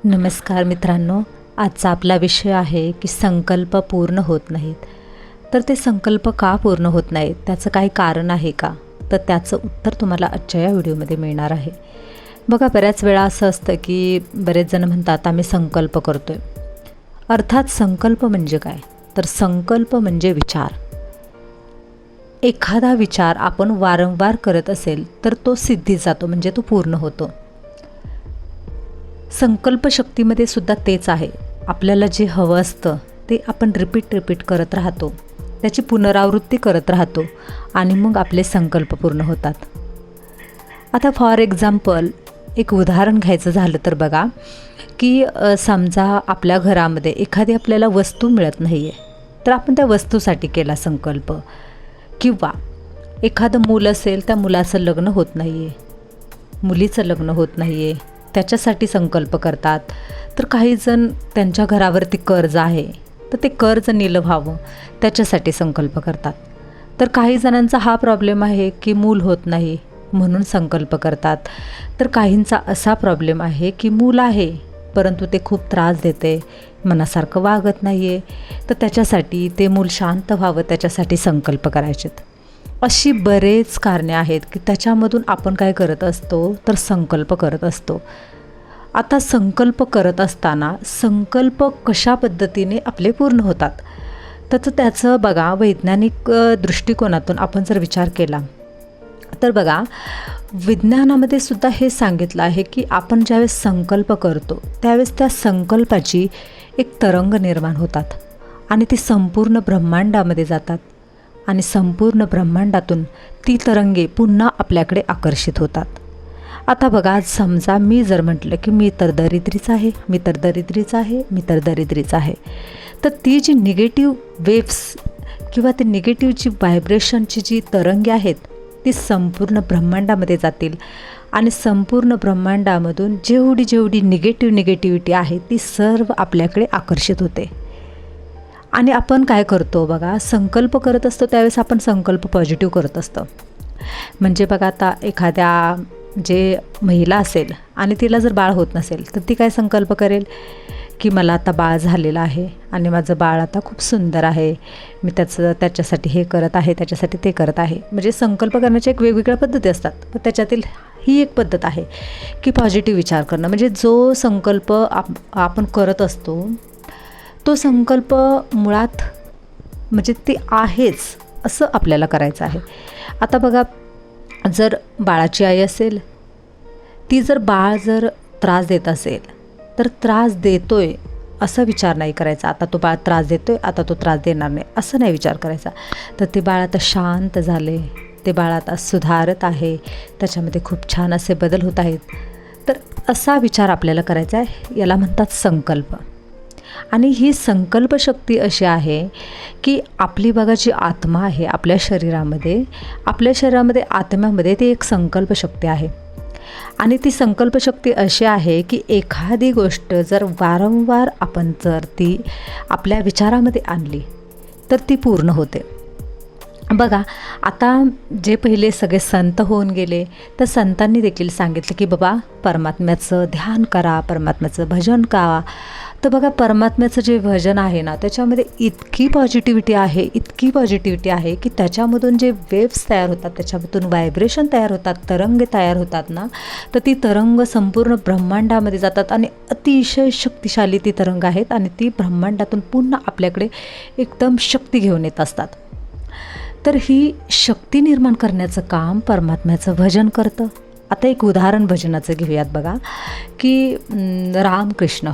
नमस्कार मित्रांनो, आजचा आपला विषय आहे की संकल्प पूर्ण होत नाहीत. तर ते संकल्प का पूर्ण होत नाहीत, त्याचं काही कारण आहे का? तर त्याचं उत्तर तुम्हाला आजच्या या व्हिडिओमध्ये मिळणार आहे. बघा, बऱ्याच वेळा असं असतं की बरेच जण म्हणतात आम्ही संकल्प करतो आहे. अर्थात संकल्प म्हणजे काय? तर संकल्प म्हणजे विचार. एखादा विचार आपण वारंवार करत असेल तर तो सिद्धीत जातो, म्हणजे तो पूर्ण होतो. संकल्पशक्तीमध्ये सुद्धा तेच आहे. आपल्याला जे हवं असतं ते आपण रिपीट करत राहतो, त्याची पुनरावृत्ती करत राहतो आणि मग आपले संकल्प पूर्ण होतात. आता फॉर एक्झाम्पल एक उदाहरण घ्यायचं झालं तर बघा की समजा आपल्या घरामध्ये एखादी आपल्याला वस्तू मिळत नाही आहे, तर आपण त्या वस्तूसाठी केला संकल्प. किंवा एखादं मूल असेल, त्या मुलाचं लग्न होत नाही आहे, मुलीचं लग्न होत नाही आहे, त्याच्यासाठी संकल्प करतात. तर काही जण त्यांच्या घरावरती कर्ज आहे, तर ते कर्ज नील व्हावं त्याच्यासाठी संकल्प करतात. तर काही जणांचा हा प्रॉब्लेम आहे की मूल होत नाही म्हणून संकल्प करतात. तर काहींचा असा प्रॉब्लेम आहे की मूल आहे परंतु ते खूप त्रास देते, मनासारखं वागत नाही आहे, तर त्याच्यासाठी ते मूल शांत व्हावं त्याच्यासाठी संकल्प करायचेत. अशी बरेच कारणे आहेत की त्याच्यामधून आपण काय करत असतो तर संकल्प करत असतो. आता संकल्प करत असताना संकल्प कशा पद्धतीने आपले पूर्ण होतात, तर त्याचं बघा वैज्ञानिक दृष्टिकोनातून आपण जर विचार केला तर बघा विज्ञानामध्ये सुद्धा हे सांगितलं आहे की आपण ज्यावेळेस संकल्प करतो त्यावेळेस त्या संकल्पाची एक तरंग निर्माण होतात आणि ती संपूर्ण ब्रह्मांडामध्ये जातात आणि संपूर्ण ब्रह्मांडातून ती तरंगे पुन्हा आपल्याकडे आकर्षित होतात. आता बघा, समजा मी जर म्हटलं की मी तर दरिद्रीच आहे, मी तर दरिद्रीच आहे, मी तर दरिद्रीच आहे, तर ती जी निगेटिव्ह वेव्स किंवा ती निगेटिव्हची व्हायब्रेशनची जी तरंगे आहेत ती संपूर्ण ब्रह्मांडामध्ये जातील आणि संपूर्ण ब्रह्मांडामधून जेवढी निगेटिव्हिटी आहे ती सर्व आपल्याकडे आकर्षित होते. आणि आपण काय करतो बघा, संकल्प करत असतो त्यावेळेस आपण संकल्प पॉझिटिव्ह करत असतो. म्हणजे बघा, आता एखाद्या जे महिला असेल आणि तिला जर बाळ होत नसेल तर ती काय संकल्प करेल की मला आता बाळ झालेलं आहे आणि माझं बाळ आता खूप सुंदर आहे, मी त्याच्यासाठी हे करत आहे, त्याच्यासाठी ते करत आहे. म्हणजे संकल्प करण्याच्या एक वेगवेगळ्या पद्धती असतात, पण त्याच्यातील ही एक पद्धत आहे की पॉझिटिव्ह विचार करणं. म्हणजे जो संकल्प आपण करत असतो तो संकल्प मुळात म्हणजे ते आहेच असं आपल्याला करायचं आहे. आता बघा, जर बाळाची आई असेल, ती जर बाळ जर त्रास देत असेल तर त्रास देतोय असा विचार नाही करायचा, आता तो बाळ त्रास देतोय आता तो त्रास देणार नाही असं नाही विचार करायचा. तर ते बाळ आता शांत झाले, ते बाळ आता सुधारत आहे, त्याच्यामध्ये खूप छान असे बदल होत आहेत. तर असा विचार आपल्याला करायचा आहे, याला म्हणतात संकल्प. आणि ही संकल्पशक्ती अशी आहे की आपली बघा जी आत्मा आहे आपल्या शरीरामध्ये आत्म्यामध्ये ती एक संकल्पशक्ती आहे. आणि ती संकल्पशक्ती अशी आहे की एखादी गोष्ट जर वारंवार आपण जर ती आपल्या विचारामध्ये आणली तर ती पूर्ण होते. बघा, आता जे पहिले सगळे संत होऊन गेले तर संतांनी देखील सांगितलं की बाबा परमात्म्याचं ध्यान करा, परमात्म्याचं भजन करा. तर बघा, परमात्म्याचं जे भजन आहे ना त्याच्यामध्ये इतकी पॉझिटिव्हिटी आहे की त्याच्यामधून जे वेव्स तयार होतात, त्याच्यामधून व्हायब्रेशन तयार होतात, तरंग तयार होतात ना, तर ती तरंग संपूर्ण ब्रह्मांडामध्ये जातात आणि अतिशय शक्तिशाली ती तरंग आहेत आणि ती ब्रह्मांडातून पुन्हा आपल्याकडे एकदम शक्ती घेऊन येत असतात. तर ही शक्ती निर्माण करण्याचं काम परमात्म्याचं भजन करतं. आता एक उदाहरण भजनाचं घेऊयात बघा की रामकृष्ण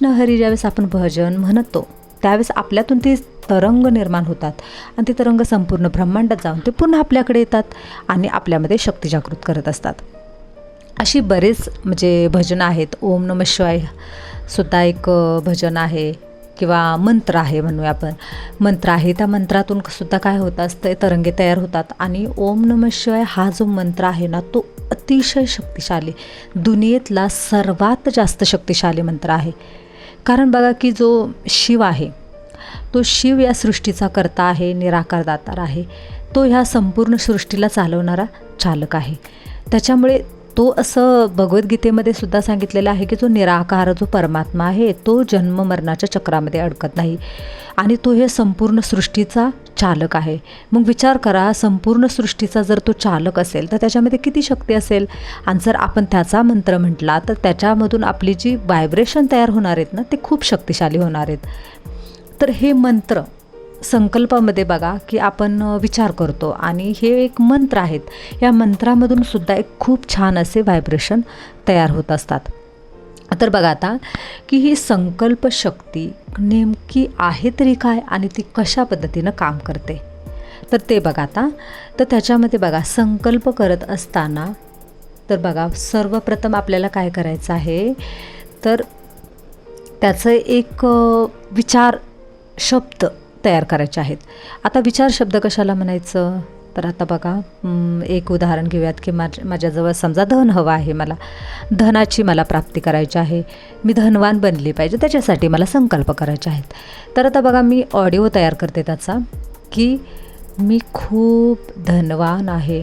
हरी ज्यावेळेस आपण भजन म्हणतो त्यावेळेस आपल्यातून ती तरंग निर्माण होतात आणि ते तरंग संपूर्ण ब्रह्मांडात जाऊन ते पुन्हा आपल्याकडे येतात आणि आपल्यामध्ये शक्ती जागृत करत असतात. अशी बरेच म्हणजे भजनं आहेत. ओम नमः शिवाय सुद्धा एक भजन आहे किंवा मंत्र आहे म्हणूया आपण, मंत्र आहे, त्या मंत्रातून सुद्धा काय होत असतं, तरंगे तयार होतात. आणि ओम नमः शिवाय हा जो मंत्र आहे ना तो अतिशय शक्तिशाली, दुनियेतला सर्वात जास्त शक्तिशाली मंत्र आहे. कारण बघा की जो शिव आहे तो शिव या सृष्टीचा कर्ता आहे, निराकार दातार आहे, तो ह्या संपूर्ण सृष्टीला चालवणारा चालक आहे. त्याच्यामुळे तो असं भगवद्गीतेमध्ये सुद्धा सांगितलेलं आहे की जो निराकार जो परमात्मा आहे तो जन्म मरणाच्या चक्रामध्ये अडकत नाही आणि तो हे संपूर्ण सृष्टीचा चालक आहे. मग विचार करा, संपूर्ण सृष्टीचा जर तो चालक असेल तर त्याच्यामध्ये किती शक्ती असेल. आणि जर आपण त्याचा मंत्र म्हटला तर त्याच्यामधून आपली जी व्हायब्रेशन तयार होणार आहेत ना ते खूप शक्तिशाली होणार आहेत. तर हे मंत्र संकल्पामध्ये बघा की आपण विचार करतो आणि हे एक मंत्र आहेत. या मंत्रामधून सुद्धा एक खूप छान असे व्हायब्रेशन तयार होत असतात. तर बघा आता की ही संकल्प शक्ती नेमकी आहे तरी काय आणि ती कशा पद्धतीनं काम करते तर ते बघा आता. तर त्याच्यामध्ये बघा संकल्प करत असताना तर बघा सर्वप्रथम आपल्याला काय करायचं आहे तर त्याचं एक विचार शब्द तयार करायचे आहेत. आता विचार शब्द कशाला म्हणायचं तर आता बघा एक उदाहरण घेऊयात की माझ्याजवळ समजा धन हवं आहे, मला धनाची प्राप्ती करायची आहे, मी धनवान बनली पाहिजे, त्याच्यासाठी मला संकल्प करायचे आहेत. तर आता बघा मी ऑडिओ तयार करते त्याचा की मी खूप धनवान आहे,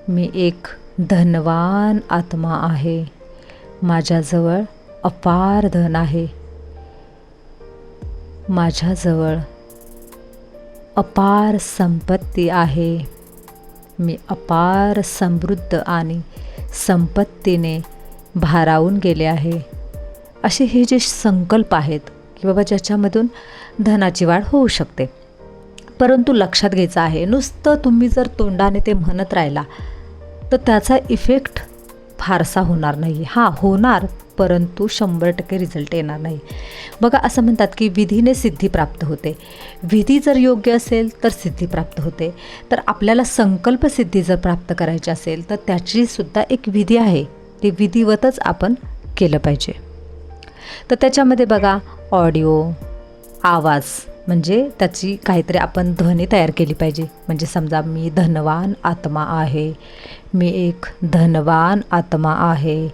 मी एक धनवान आत्मा आहे, माझ्याजवळ अपार धन आहे, माझ्याजवळ अपार संपत्ती आहे, मी अपार समृद्ध आणि संपत्तीने भारावून गेले आहे. असे हे जे संकल्प आहेत की बाबा ज्याच्यामधून धनाची वाढ होऊ शकते. परंतु लक्षात घ्यायचं आहे, नुसतं तुम्ही जर तोंडाने ते म्हणत राहिला तर त्याचा इफेक्ट फारसा होणार नाही. हां होणार, परंतु 100% रिझल्ट येणार नाही. बघा असं म्हणतात की विधीने सिद्धी प्राप्त होते. विधी जर योग्य असेल तर सिद्धी प्राप्त होते. तर आपल्याला संकल्प सिद्धी जर प्राप्त करायची असेल तर त्याची सुद्धा एक विधी आहे, ती विधिवतच आपण केलं पाहिजे. तर त्याच्यामध्ये बघा ऑडिओ, आवाज म्हणजे त्याची काहीतरी आपण ध्वनी तयार केली पाहिजे. म्हणजे समजा मी धनवान आत्मा आहे, मी एक धनवान आत्मा आहे,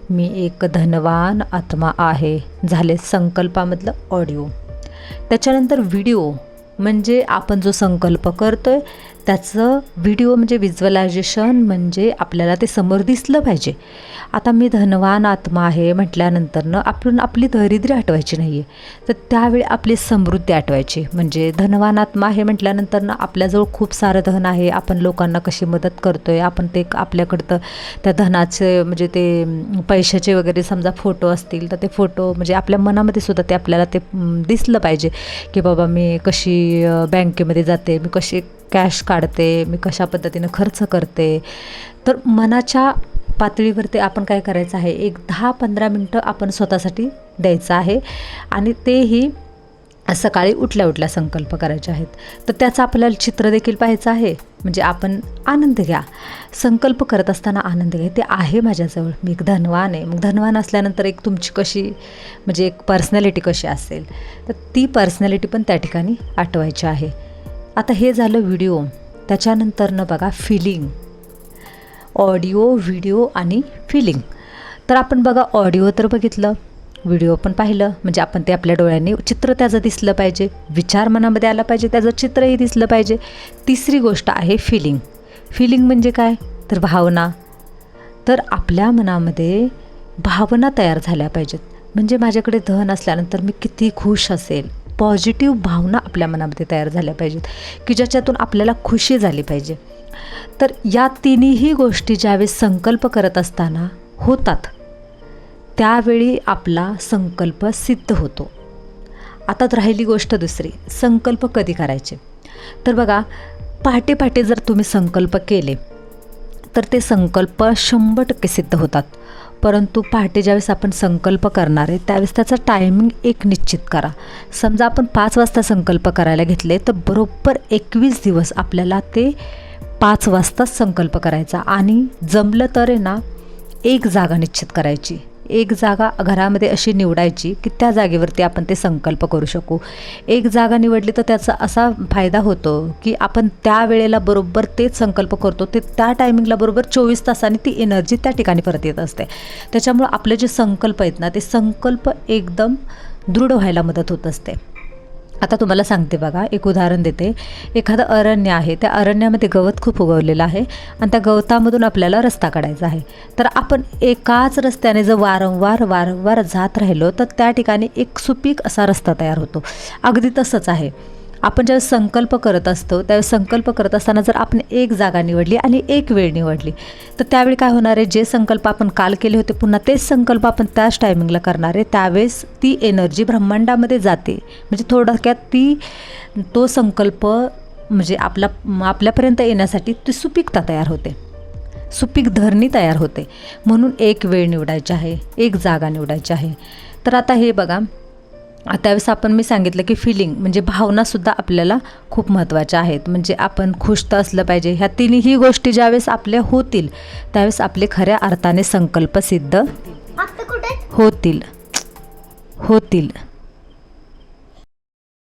मी एक धनवान आत्मा आहे, झाले संकल्पामधलं ऑडिओ. त्याच्यानंतर व्हिडिओ म्हणजे आपण जो संकल्प करतो आहे त्याचं व्हिडिओ म्हणजे व्हिज्युअलायझेशन, म्हणजे आपल्याला ते समोर दिसलं पाहिजे. आता मी धनवान आत्मा आहे म्हटल्यानंतरनं आपण आपली दारिद्र्य आठवायची नाही आहे, तर त्यावेळी आपली समृद्धी आठवायची. म्हणजे धनवान आत्मा आहे म्हटल्यानंतरनं आपल्याजवळ खूप सारं धन आहे, आपण लोकांना कशी मदत करतो आहे, आपण ते आपल्याकडं त्या धनाचे म्हणजे ते पैशाचे वगैरे समजा फोटो असतील तर ते फोटो म्हणजे आपल्या मनामध्ये सुद्धा ते आपल्याला ते दिसलं पाहिजे की बाबा मी कशी बँकेमध्ये जाते, मी कशी कॅश काढते, मी कशा पद्धतीनं खर्च करते. तर मनाच्या पातळीवरती आपण काय करायचं आहे, एक 10-15 मिनटं आपण स्वतःसाठी द्यायचं आहे आणि तेही सकाळी उठल्या उठल्या संकल्प करायचे आहेत. तर त्याचं आपल्याला चित्र देखील पाहायचं आहे. म्हणजे आपण आनंद घ्या, संकल्प करत असताना आनंद घ्या, ते आहे माझ्याजवळ, मी एक धनवान आहे. मग धनवान असल्यानंतर एक तुमची कशी म्हणजे एक पर्सनॅलिटी कशी असेल तर ती पर्सनॅलिटी पण त्या ठिकाणी आठवायची आहे. आता हे झालं व्हिडिओ. त्याच्यानंतरनं बघा फिलिंग, ऑडिओ, व्हिडिओ आणि फिलिंग. तर आपण बघा ऑडिओ तर बघितलं, व्हिडिओ पण पाहिलं, म्हणजे आपण ते आपल्या डोळ्यांनी चित्र त्याचं दिसलं पाहिजे, विचार मनामध्ये आला पाहिजे, त्याचं चित्रही दिसलं पाहिजे. तिसरी गोष्ट आहे फिलिंग. फिलिंग म्हणजे काय तर भावना. तर आपल्या मनामध्ये भावना तयार झाल्या पाहिजेत. म्हणजे माझ्याकडे धन असल्यानंतर मी किती खुश असेल, पॉझिटिव्ह भावना आपल्या मनामध्ये तयार झाल्या पाहिजेत की ज्याच्यातून आपल्याला खुशी झाली पाहिजे. तर या तिन्ही गोष्टी ज्यावेळेस संकल्प करत असताना होतात त्यावेळी आपला संकल्प सिद्ध होतो. आता राहिली गोष्ट दुसरी, संकल्प कधी करायचे. तर बघा पहाटे पहाटे जर तुम्ही संकल्प केले तर ते संकल्प 100% सिद्ध होतात. परंतु पहाटे ज्यावेळेस आपण संकल्प करणार आहे त्यावेळेस त्याचा टायमिंग एक निश्चित करा. समजा आपण 5 वाजता संकल्प करायला घेतले तर बरोबर 21 दिवस आपल्याला ते 5 वाजताच संकल्प करायचा. आणि जमलं तर आहे ना एक जागा निश्चित करायची, एक जागा घरामध्ये अशी निवडायची की त्या जागेवरती आपण ते संकल्प करू शकू. एक जागा निवडली तर त्याचा असा फायदा होतो की आपण त्या वेळेला बरोबर तेच संकल्प करतो, ते त्या टायमिंगला बरोबर 24 तासांनी ती एनर्जी त्या ठिकाणी परत येत असते. त्याच्यामुळं आपले जे संकल्प आहेत ना ते संकल्प एकदम दृढ व्हायला मदत होत असते. आता तुम्हाला सांगते बघा, एक उदाहरण देते. एखादं अरण्य आहे, त्या अरण्यामध्ये गवत खूप उगवलेलं आहे आणि त्या गवतामधून आपल्याला रस्ता काढायचा आहे. तर आपण एकाच रस्त्याने जर वारंवार जात राहिलो तर त्या ठिकाणी एक सुपीक असा रस्ता तयार होतो. अगदी तसंच आहे. आपण ज्यावेळेस संकल्प करत असतो, त्यावेळेस संकल्प करत असताना जर आपण एक जागा निवडली आणि एक वेळ निवडली, तर त्यावेळी काय होणार आहे, जे संकल्प आपण काल केले होते पुन्हा तेच संकल्प आपण त्याच टायमिंगला करणार आहे. त्यावेळेस ती एनर्जी ब्रह्मांडामध्ये जाते. म्हणजे थोडक्यात तो संकल्प म्हणजे आपल्यापर्यंत येण्यासाठी ती सुपीकता तयार होते, सुपीक धरणी तयार होते. म्हणून एक वेळ निवडायची आहे, एक जागा निवडायची आहे. तर आता हे बघा, त्यावेळेस मी सांगितलं की फिलिंग म्हणजे भावनासुद्धा आपल्याला खूप महत्त्वाच्या आहेत. म्हणजे आपण खुश तर असलं पाहिजे. ह्या तिन्ही गोष्टी ज्यावेळेस आपल्या होतील त्यावेळेस आपले खऱ्या अर्थाने संकल्प सिद्ध होतील.